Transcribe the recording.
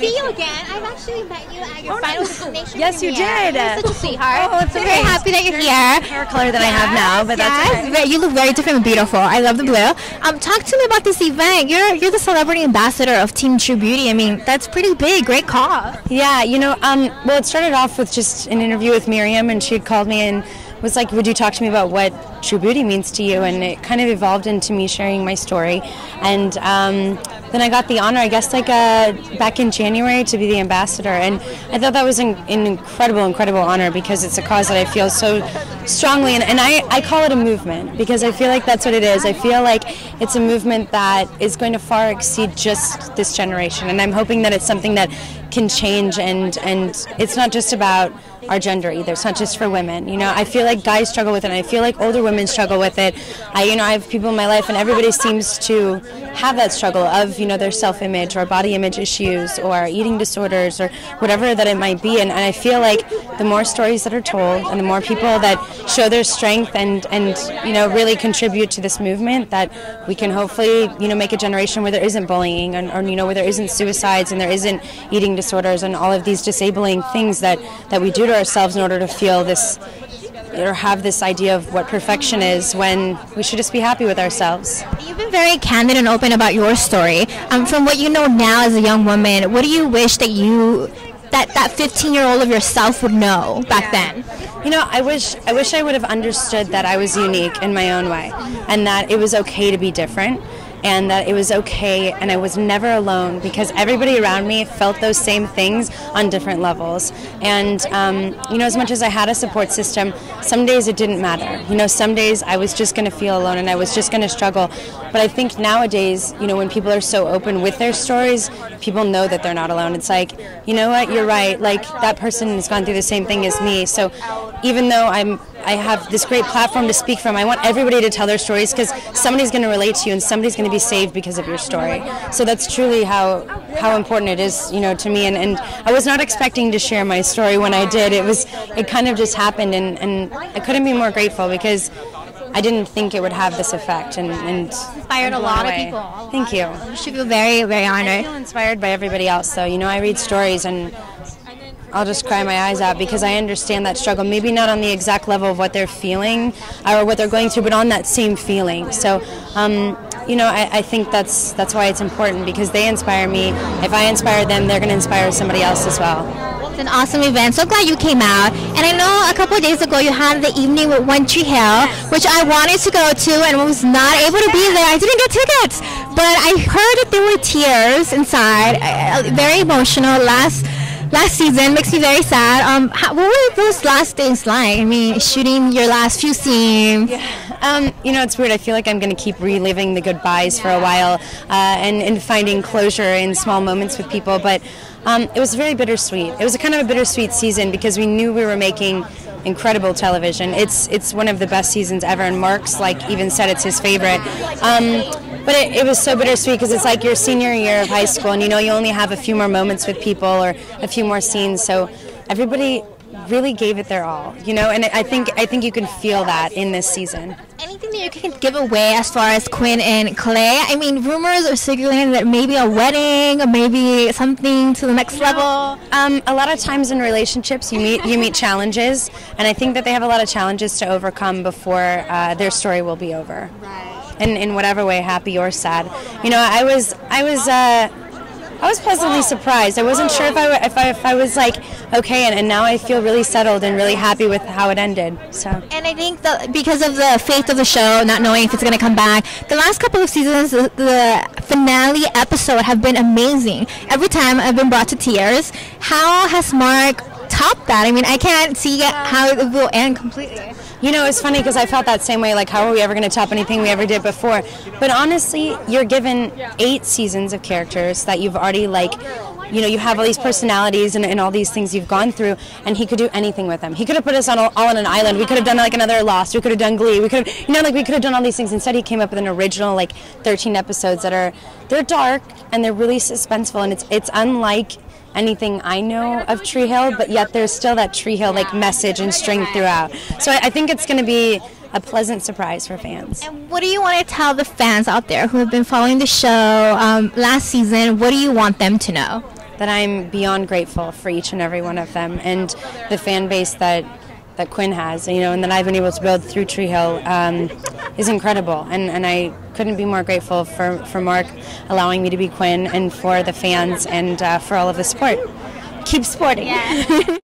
see you again. I've actually met you at your final destination. Yes, you did. You're such a sweetheart. Oh, it's I'm very happy that you're here. Hair color that I have now, but that's okay. You look very different and beautiful. I love the blue. Talk to me about this event. You're the celebrity ambassador of Team True Beauty. I mean, that's pretty big. Great call. Yeah, well, it started off with just an interview with Miriam, and she had called me and was like, would you talk to me about what True Beauty means to you? And it kind of evolved into me sharing my story. And then I got the honor, I guess, back in January to be the ambassador. And I thought that was an incredible honor because it's a cause that I feel so strongly. And I call it a movement because I feel like that's what it is. I feel like it's a movement that is going to far exceed just this generation. And I'm hoping that it's something that can change, and it's not just about our gender either. It's not just for women. I feel like guys struggle with it, and I feel like older women struggle with it. I have people in my life, and everybody seems to have that struggle of, their self-image or body image issues or eating disorders or whatever that it might be. And I feel like the more stories that are told and the more people that show their strength and really contribute to this movement, that we can hopefully, make a generation where there isn't bullying or where there isn't suicides and there isn't eating disorders and all of these disabling things that we do to ourselves in order to feel this or have this idea of what perfection is when we should just be happy with ourselves. You've been very candid and open about your story. From what you know now as a young woman, what do you wish that that 15-year-old of yourself would know back then? I wish I would have understood that I was unique in my own way and that it was okay to be different. And that it was okay and I was never alone because everybody around me felt those same things on different levels. And, as much as I had a support system, some days it didn't matter. Some days I was just going to feel alone and I was just going to struggle. But I think nowadays, when people are so open with their stories, people know that they're not alone. It's like, you know what, you're right. Like, that person has gone through the same thing as me. So even though I have this great platform to speak from, I want everybody to tell their stories because somebody's going to relate to you and somebody's going to be saved because of your story. So that's truly how important it is, to me. And I was not expecting to share my story when I did. It kind of just happened, and I couldn't be more grateful because I didn't think it would have this effect. And inspired a lot of people. Thank you. You should feel very, very honored. I feel inspired by everybody else, though. I read stories and I'll just cry my eyes out because I understand that struggle, maybe not on the exact level of what they're feeling or what they're going through, but on that same feeling. So, I think that's why it's important because they inspire me. If I inspire them, they're going to inspire somebody else as well. It's an awesome event. So glad you came out. And I know a couple of days ago you had the evening with One Tree Hill, which I wanted to go to and was not able to be there. I didn't get tickets, but I heard that there were tears inside. Very emotional. Last season makes me very sad. What were those last days like? I mean, shooting your last few scenes. Yeah. It's weird. I feel like I'm going to keep reliving the goodbyes for a while and finding closure in small moments with people. But it was very bittersweet. It was a kind of a bittersweet season because we knew we were making incredible television. It's one of the best seasons ever, and Mark's even said it's his favorite. But it was so bittersweet because it's like your senior year of high school, and you only have a few more moments with people or a few more scenes. So everybody really gave it their all, and I think you can feel that in this season. Anything that you can give away as far as Quinn and Clay? I mean, rumors are circulating that maybe a wedding or maybe something to the next level. A lot of times in relationships, you meet challenges, and I think that they have a lot of challenges to overcome before their story will be over. Right. And in whatever way, happy or sad. I was pleasantly surprised. I wasn't sure if I was okay, and now I feel really settled and really happy with how it ended. So. And I think that because of the fate of the show, not knowing if it's going to come back, the last couple of seasons, the finale episode have been amazing. Every time I've been brought to tears. How has Mark topped that? I mean, I can't see how it will end completely. It's funny because I felt that same way, how are we ever going to top anything we ever did before? But honestly, you're given 8 seasons of characters that you've already, you have all these personalities and all these things you've gone through, and he could do anything with them. He could have put us all on an island. We could have done another Lost. We could have done Glee. We could have, we could have done all these things. Instead, he came up with an original, 13 episodes they're dark and they're really suspenseful, and it's unlike anything I know of Tree Hill, but yet there's still that Tree Hill message and string throughout. So I think it's going to be a pleasant surprise for fans. And what do you want to tell the fans out there who have been following the show last season? What do you want them to know? that I'm beyond grateful for each and every one of them, and the fan base that Quinn has, and that I've been able to build through Tree Hill is incredible, and I couldn't be more grateful for Mark allowing me to be Quinn, and for the fans, and for all of the support. Keep sporting. Yeah.